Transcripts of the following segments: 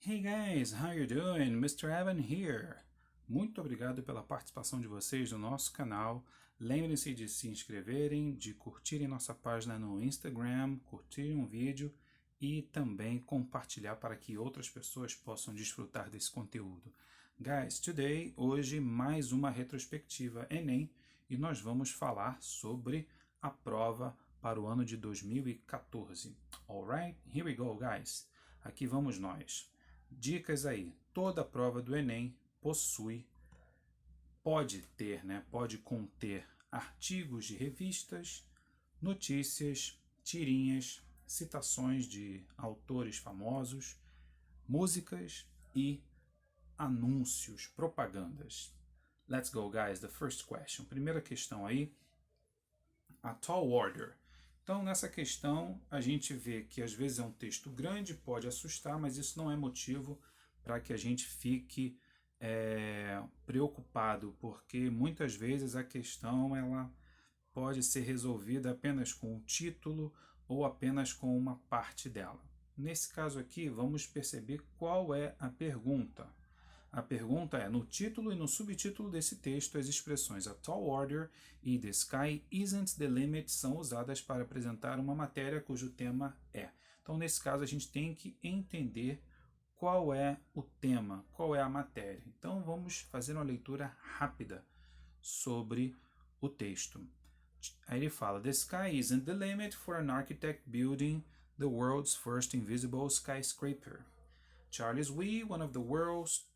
Hey guys, how you doing? Mr. Evan here. Muito obrigado pela participação de vocês no nosso canal. Lembrem-se de se inscreverem, de curtirem nossa página no Instagram, curtirem um vídeo e também compartilhar para que outras pessoas possam desfrutar desse conteúdo. Guys, hoje mais uma retrospectiva Enem e nós vamos falar sobre a prova para o ano de 2014. Alright, here we go, guys. Aqui vamos nós. Dicas aí. Toda prova do Enem pode conter artigos de revistas, notícias, tirinhas, citações de autores famosos, músicas e anúncios, propagandas. Let's go, guys. The first question. Primeira questão aí. A tall order. Então, nessa questão, a gente vê que às vezes é um texto grande, pode assustar, mas isso não é motivo para que a gente fique preocupado, porque muitas vezes a questão ela pode ser resolvida apenas com o título ou apenas com uma parte dela. Nesse caso aqui, vamos perceber qual é a pergunta. A pergunta é, no título e no subtítulo desse texto, as expressões a tall order e the sky isn't the limit são usadas para apresentar uma matéria cujo tema é. Então, nesse caso, a gente tem que entender qual é o tema, qual é a matéria. Então, vamos fazer uma leitura rápida sobre o texto. Aí ele fala, the sky isn't the limit for an architect building the world's first invisible skyscraper. Charles Wee, one of the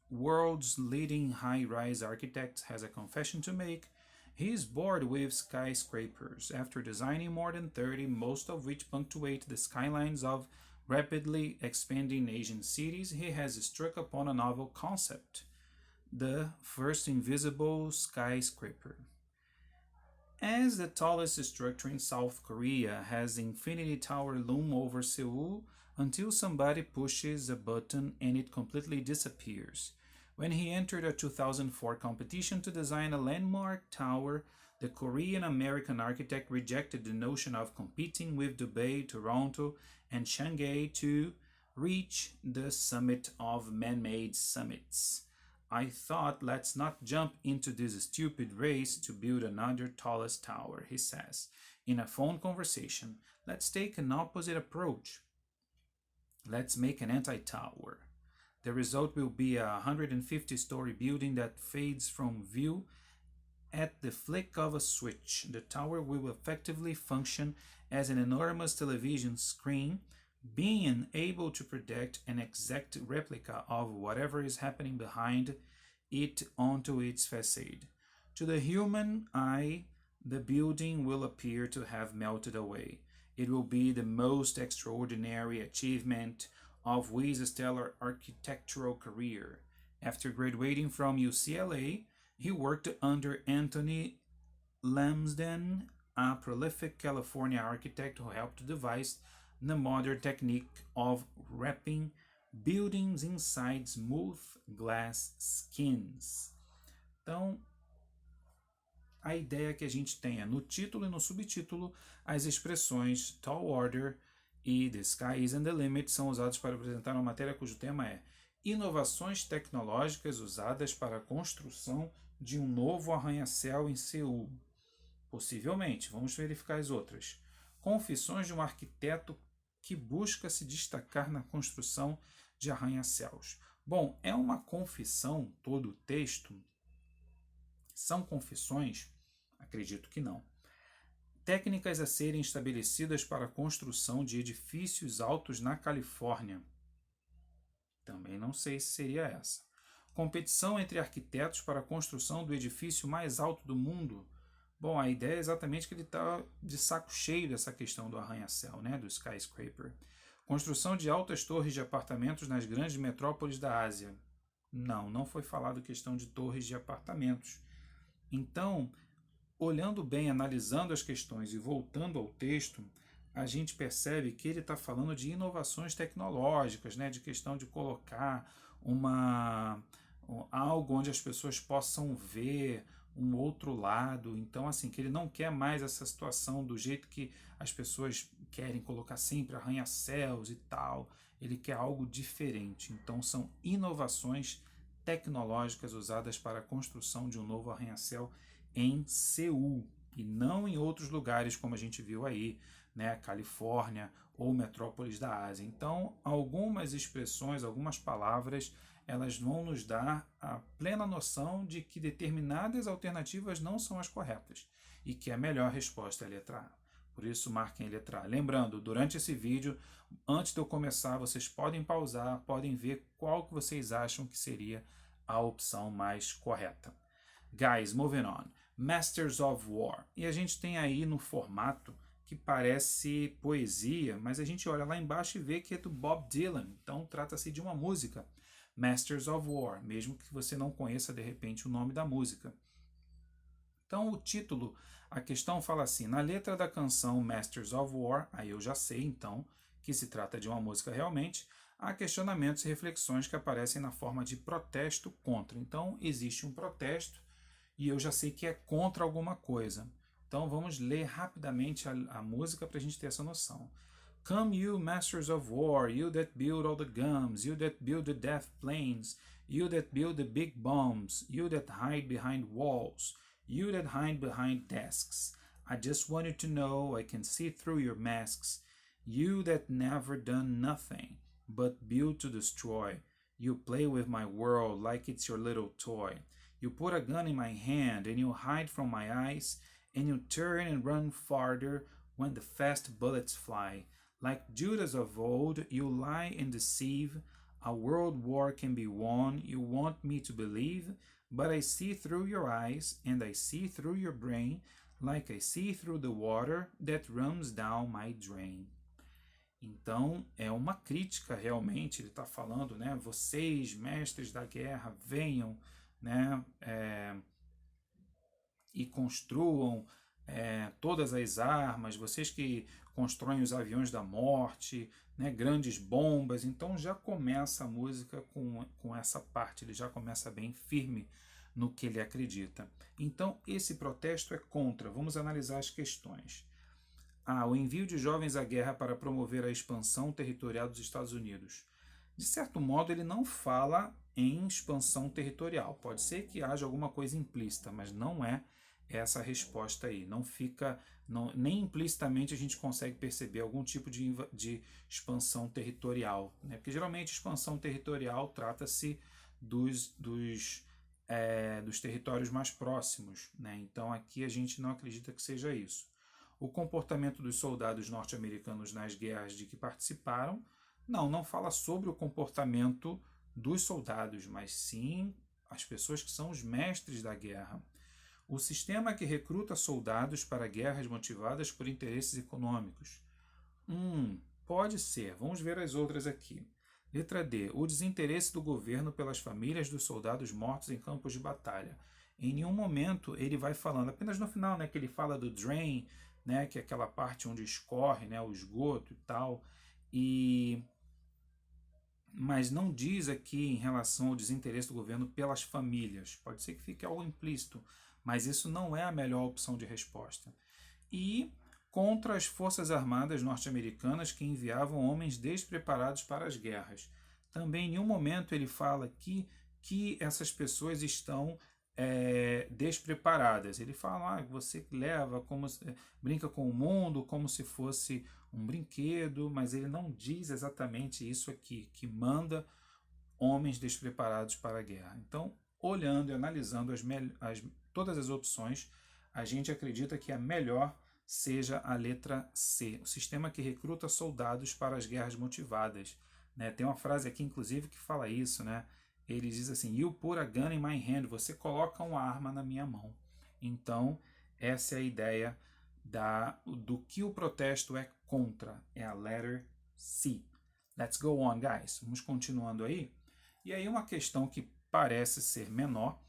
world's leading high-rise architects, has a confession to make. He is bored with skyscrapers. After designing more than 30, most of which punctuate the skylines of rapidly expanding Asian cities, he has struck upon a novel concept, the first invisible skyscraper. As the tallest structure in South Korea has Infinity Tower loom over Seoul until somebody pushes a button and it completely disappears. When he entered a 2004 competition to design a landmark tower, the Korean-American architect rejected the notion of competing with Dubai, Toronto, and Shanghai to reach the summit of man-made summits. I thought, let's not jump into this stupid race to build another tallest tower, he says. In a phone conversation, let's take an opposite approach. Let's make an anti-tower. The result will be a 150-story building that fades from view at the flick of a switch. The tower will effectively function as an enormous television screen, being able to project an exact replica of whatever is happening behind it onto its facade. To the human eye, the building will appear to have melted away. It will be the most extraordinary achievement of Wee's stellar architectural career. After graduating from UCLA, he worked under Anthony Lamsden, a prolific California architect who helped devise the modern technique of wrapping buildings inside smooth glass skins. Então, a ideia que a gente tem é no título e no subtítulo as expressões tall order e the sky isn't the limit são usados para apresentar uma matéria cujo tema é inovações tecnológicas usadas para a construção de um novo arranha-céu em Seul. Possivelmente, vamos verificar as outras. Confissões de um arquiteto que busca se destacar na construção de arranha-céus. Bom, é uma confissão todo o texto? São confissões? Acredito que não. Técnicas a serem estabelecidas para a construção de edifícios altos na Califórnia. Também não sei se seria essa. Competição entre arquitetos para a construção do edifício mais alto do mundo. Bom, a ideia é exatamente que ele está de saco cheio dessa questão do arranha-céu, né, do skyscraper. Construção de altas torres de apartamentos nas grandes metrópoles da Ásia. Não foi falado questão de torres de apartamentos. Então, olhando bem, analisando as questões e voltando ao texto, a gente percebe que ele está falando de inovações tecnológicas, né, de questão de colocar algo onde as pessoas possam ver um outro lado. Então, assim, que ele não quer mais essa situação do jeito que as pessoas querem colocar sempre arranha-céus e tal. ele quer algo diferente. Então são inovações tecnológicas usadas para a construção de um novo arranha-céu em Seul e não em outros lugares como a gente viu aí, né, Califórnia ou metrópoles da Ásia. Então, algumas expressões, algumas palavras, elas vão nos dar a plena noção de que determinadas alternativas não são as corretas e que a melhor resposta é a letra A. Por isso, marquem a letra A. Lembrando, durante esse vídeo, antes de eu começar, vocês podem pausar, podem ver qual que vocês acham que seria a opção mais correta. Guys, moving on. Masters of War. E a gente tem aí no formato que parece poesia, mas a gente olha lá embaixo e vê que é do Bob Dylan. Então, trata-se de uma música. Masters of War, mesmo que você não conheça, de repente, o nome da música. Então, o título, a questão fala assim, na letra da canção Masters of War, aí eu já sei, então, que se trata de uma música realmente, há questionamentos e reflexões que aparecem na forma de protesto contra. Então, existe um protesto e eu já sei que é contra alguma coisa. Então, vamos ler rapidamente a música para a gente ter essa noção. Come you masters of war, you that build all the guns, you that build the death planes, you that build the big bombs, you that hide behind walls, you that hide behind desks. I just want you to know I can see through your masks. You that never done nothing but build to destroy. You play with my world like it's your little toy. You put a gun in my hand and you hide from my eyes, and you turn and run farther when the fast bullets fly. Like Judas of old, you lie and deceive. A world war can be won, you want me to believe, but I see through your eyes and I see through your brain, like I see through the water that runs down my drain. Então, é uma crítica realmente, ele está falando, né? Vocês, mestres da guerra, venham, né? E construam todas as armas, vocês que constroem os aviões da morte, né, grandes bombas. Então já começa a música com essa parte, ele já começa bem firme no que ele acredita. Então esse protesto é contra. Vamos analisar as questões. O envio de jovens à guerra para promover a expansão territorial dos Estados Unidos. De certo modo, ele não fala em expansão territorial. Pode ser que haja alguma coisa implícita, mas não é essa resposta aí. Não fica, nem implicitamente a gente consegue perceber algum tipo de expansão territorial, né? Porque geralmente expansão territorial trata-se dos territórios mais próximos, né? Então aqui a gente não acredita que seja isso. O comportamento dos soldados norte-americanos nas guerras de que participaram, não fala sobre o comportamento dos soldados, mas sim as pessoas que são os mestres da guerra. O sistema que recruta soldados para guerras motivadas por interesses econômicos. Pode ser. Vamos ver as outras aqui. Letra D. O desinteresse do governo pelas famílias dos soldados mortos em campos de batalha. Em nenhum momento ele vai falando, apenas no final, né, que ele fala do drain, né, que é aquela parte onde escorre, né, o esgoto e tal, mas não diz aqui em relação ao desinteresse do governo pelas famílias. Pode ser que fique algo implícito, mas isso não é a melhor opção de resposta. E contra as forças armadas norte-americanas que enviavam homens despreparados para as guerras. Também em nenhum momento ele fala aqui que essas pessoas estão despreparadas. Ele fala, você leva, brinca com o mundo como se fosse um brinquedo, mas ele não diz exatamente isso aqui, que manda homens despreparados para a guerra. Então, olhando e analisando todas as opções, a gente acredita que a melhor seja a letra C, o sistema que recruta soldados para as guerras motivadas, né? Tem uma frase aqui, inclusive, que fala isso, né? Ele diz assim, you put a gun in my hand, você coloca uma arma na minha mão. Então, essa é a ideia do que o protesto é contra, é a letter C. Let's go on, guys. Vamos continuando aí. E aí uma questão que parece ser menor,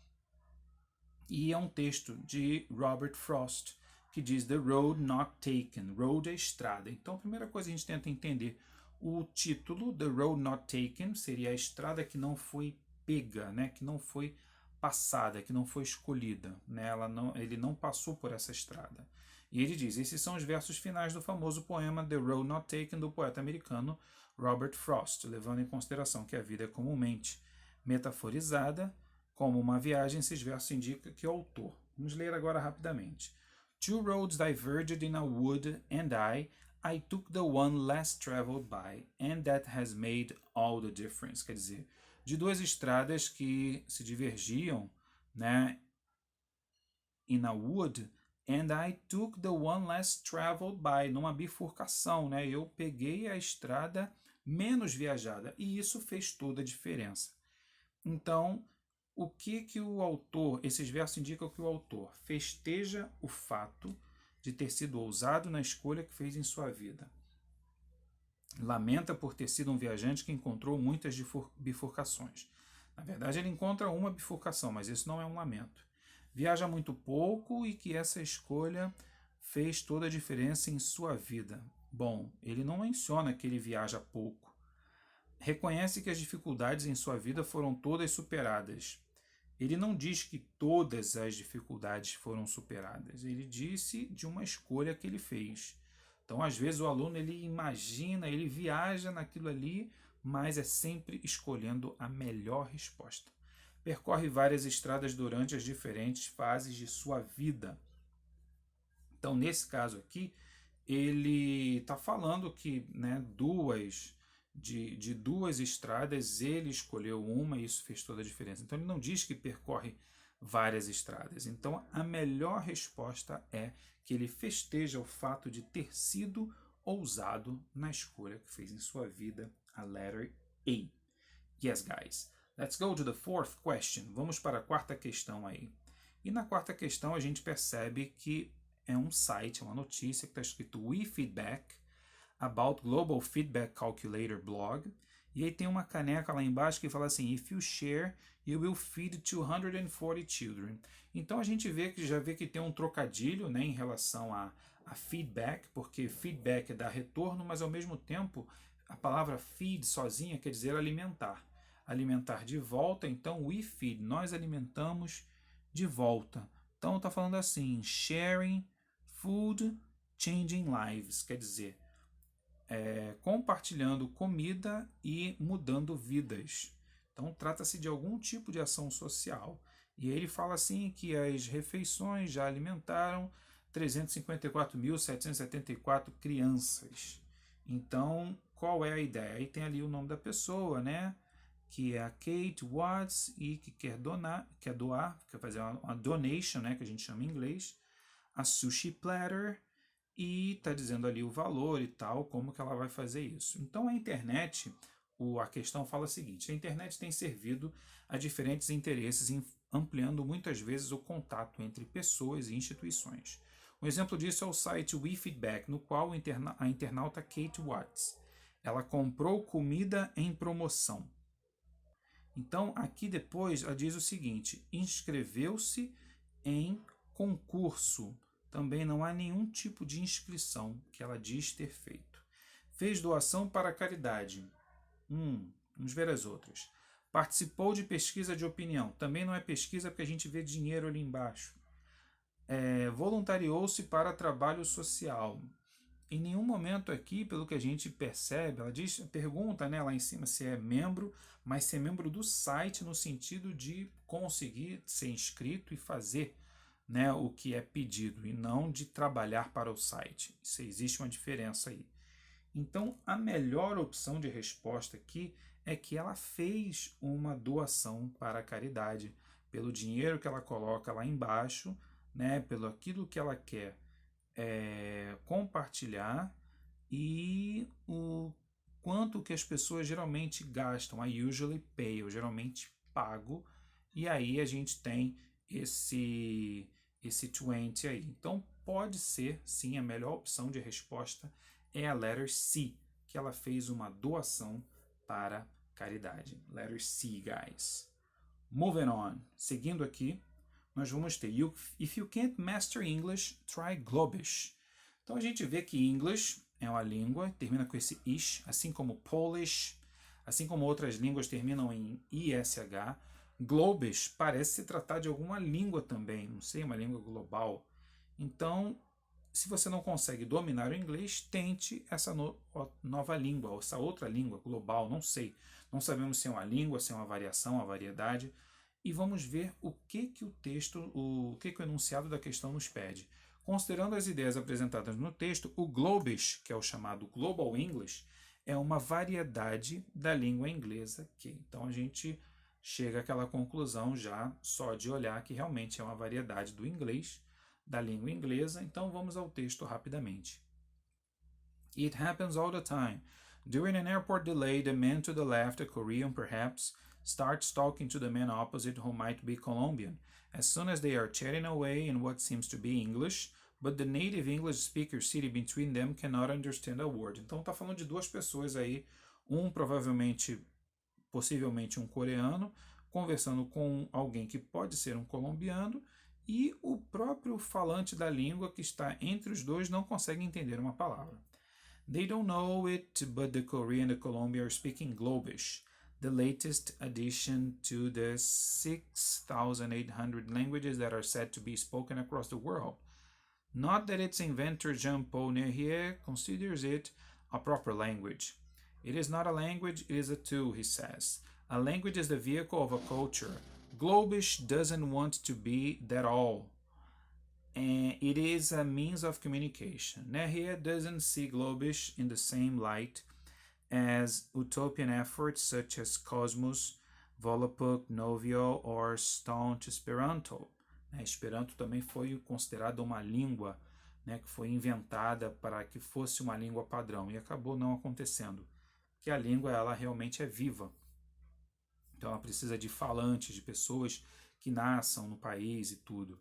e é um texto de Robert Frost, que diz The Road Not Taken. Road é estrada. Então, a primeira coisa que a gente tenta entender, o título, The Road Not Taken, seria a estrada que não foi pega, né? Que não foi passada, que não foi escolhida, né? Ele não passou por essa estrada. E ele diz, esses são os versos finais do famoso poema The Road Not Taken, do poeta americano Robert Frost, levando em consideração que a vida é comumente metaforizada como uma viagem. Esses versos indicam que o autor. Vamos ler agora rapidamente. Two roads diverged in a wood, and I took the one less traveled by, and that has made all the difference. Quer dizer, de duas estradas que se divergiam, né, in a wood, and I took the one less traveled by, numa bifurcação, né? Eu peguei a estrada menos viajada, e isso fez toda a diferença. Então, o que o autor, esses versos indicam que o autor festeja o fato de ter sido ousado na escolha que fez em sua vida. Lamenta por ter sido um viajante que encontrou muitas bifurcações. Na verdade, ele encontra uma bifurcação, mas isso não é um lamento. Viaja muito pouco e que essa escolha fez toda a diferença em sua vida. Bom, ele não menciona que ele viaja pouco. Reconhece que as dificuldades em sua vida foram todas superadas. Ele não diz que todas as dificuldades foram superadas. Ele disse de uma escolha que ele fez. Então, às vezes, o aluno ele imagina, ele viaja naquilo ali, mas é sempre escolhendo a melhor resposta. Percorre várias estradas durante as diferentes fases de sua vida. Então, nesse caso aqui, ele está falando que, né, de duas estradas, ele escolheu uma e isso fez toda a diferença. Então, ele não diz que percorre várias estradas. Então, a melhor resposta é que ele festeja o fato de ter sido ousado na escolha que fez em sua vida, a letter A. Yes, guys. Let's go to the fourth question. Vamos para a quarta questão aí. E na quarta questão a gente percebe que é um site, uma notícia que está escrito WeFeedback about Global Feedback Calculator blog. E aí tem uma caneca lá embaixo que fala assim, if you share, you will feed 240 children. Então a gente já vê que tem um trocadilho, né, em relação a feedback, porque feedback é dar retorno, mas ao mesmo tempo a palavra feed sozinha quer dizer alimentar. Alimentar de volta, então we feed, nós alimentamos de volta. Então está falando assim, sharing food, changing lives, quer dizer, compartilhando comida e mudando vidas. Então trata-se de algum tipo de ação social. E ele fala assim que as refeições já alimentaram 354.774 crianças. Então, qual é a ideia? Aí tem ali o nome da pessoa, né? Que é a Kate Watts e que quer doar, quer fazer uma donation, né? Que a gente chama em inglês, a Sushi Platter, e está dizendo ali o valor e tal, como que ela vai fazer isso. Então a internet, a questão fala o seguinte, a internet tem servido a diferentes interesses, ampliando muitas vezes o contato entre pessoas e instituições. Um exemplo disso é o site WeFeedback, no qual a internauta Kate Watts, ela comprou comida em promoção. Então aqui depois ela diz o seguinte, inscreveu-se em concurso. Também não há nenhum tipo de inscrição que ela diz ter feito. Fez doação para a caridade. Vamos ver as outras. Participou de pesquisa de opinião. Também não é pesquisa porque a gente vê dinheiro ali embaixo. Voluntariou-se para trabalho social. Em nenhum momento aqui, pelo que a gente percebe, ela pergunta, né, lá em cima se é membro, mas se é membro do site no sentido de conseguir ser inscrito e fazer, né, o que é pedido e não de trabalhar para o site. Isso, existe uma diferença aí. Então, a melhor opção de resposta aqui é que ela fez uma doação para a caridade, pelo dinheiro que ela coloca lá embaixo, né, pelo aquilo que ela quer compartilhar e o quanto que as pessoas geralmente gastam. I usually pay, eu geralmente pago, e aí a gente tem esse 20 aí. Então pode ser, sim, a melhor opção de resposta é a letter C, que ela fez uma doação para caridade. Letter C, guys. Moving on. Seguindo aqui, nós vamos ter if you can't master English, try Globish. Então a gente vê que English é uma língua, termina com esse ish, assim como Polish, assim como outras línguas terminam em ish. Globish parece se tratar de alguma língua também, não sei, uma língua global. Então, se você não consegue dominar o inglês, tente essa nova língua, ou essa outra língua global, não sei. Não sabemos se é uma língua, se é uma variação, uma variedade. E vamos ver o que o texto, o que o enunciado da questão nos pede. Considerando as ideias apresentadas no texto, o Globish, que é o chamado Global English, é uma variedade da língua inglesa que. Então a gente chega àquela conclusão já só de olhar que realmente é uma variedade do inglês, da língua inglesa. Então vamos ao texto rapidamente. It happens all the time. During an airport delay, the man to the left, a Korean perhaps, starts talking to the man opposite who might be Colombian. As soon as they are chatting away in what seems to be English, but the native English speaker sitting between them cannot understand a word. Então está falando de duas pessoas aí, possivelmente um coreano, conversando com alguém que pode ser um colombiano, e o próprio falante da língua que está entre os dois não consegue entender uma palavra. They don't know it, but the Korean and the Colombian are speaking Globish, the latest addition to the 6,800 languages that are said to be spoken across the world. Not that its inventor Jean-Paul Nerrier considers it a proper language. It is not a language, it is a tool, he says. A language is the vehicle of a culture. Globish doesn't want to be that all. And it is a means of communication. Nerrier doesn't see Globish in the same light as utopian efforts such as Cosmos, Volapük, Novio, or Staunch Esperanto. Esperanto também foi considerada uma língua, que foi inventada para que fosse uma língua padrão e acabou não acontecendo, porque a língua ela realmente é viva. Então ela precisa de falantes, de pessoas que nasçam no país e tudo.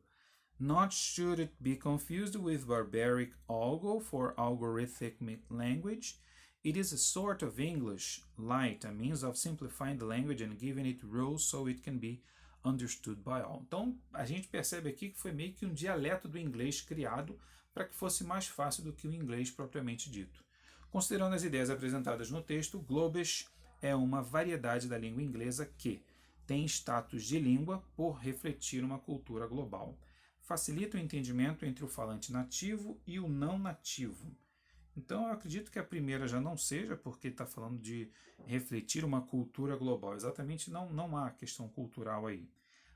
Not should it be confused with barbaric algo for algorithmic language. It is a sort of English, light, a means of simplifying the language and giving it rules so it can be understood by all. Então, a gente percebe aqui que foi meio que um dialeto do inglês criado para que fosse mais fácil do que o inglês propriamente dito. Considerando as ideias apresentadas no texto, Globish é uma variedade da língua inglesa que tem status de língua por refletir uma cultura global. Facilita o entendimento entre o falante nativo e o não nativo. Então, eu acredito que a primeira já não seja, porque está falando de refletir uma cultura global. Exatamente, não há questão cultural aí.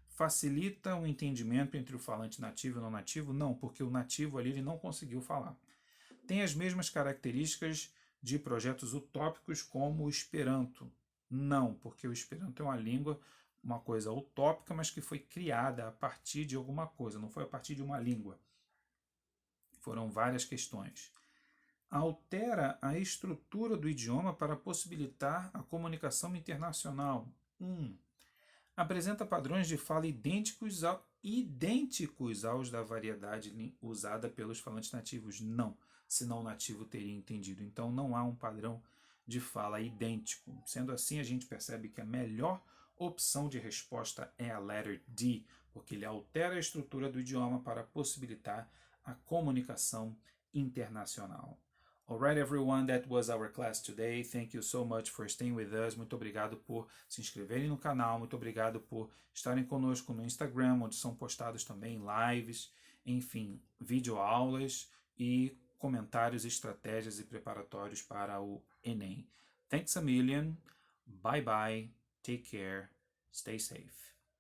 Facilita o entendimento entre o falante nativo e o não nativo? Não, porque o nativo ali ele não conseguiu falar. Tem as mesmas características de projetos utópicos como o Esperanto? Não, porque o Esperanto é uma língua, uma coisa utópica, mas que foi criada a partir de alguma coisa, não foi a partir de uma língua. Foram várias questões. Altera a estrutura do idioma para possibilitar a comunicação internacional. Apresenta padrões de fala idênticos aos da variedade usada pelos falantes nativos. Não, senão o nativo teria entendido. Então não há um padrão de fala idêntico. Sendo assim, a gente percebe que a melhor opção de resposta é a letter D, porque ele altera a estrutura do idioma para possibilitar a comunicação internacional. Alright, everyone, that was our class today. Thank you so much for staying with us. Muito obrigado por se inscreverem no canal, muito obrigado por estarem conosco no Instagram, onde são postados também lives, enfim, videoaulas e comentários, estratégias e preparatórios para o Enem. Thanks a million. Bye bye. Take care. Stay safe.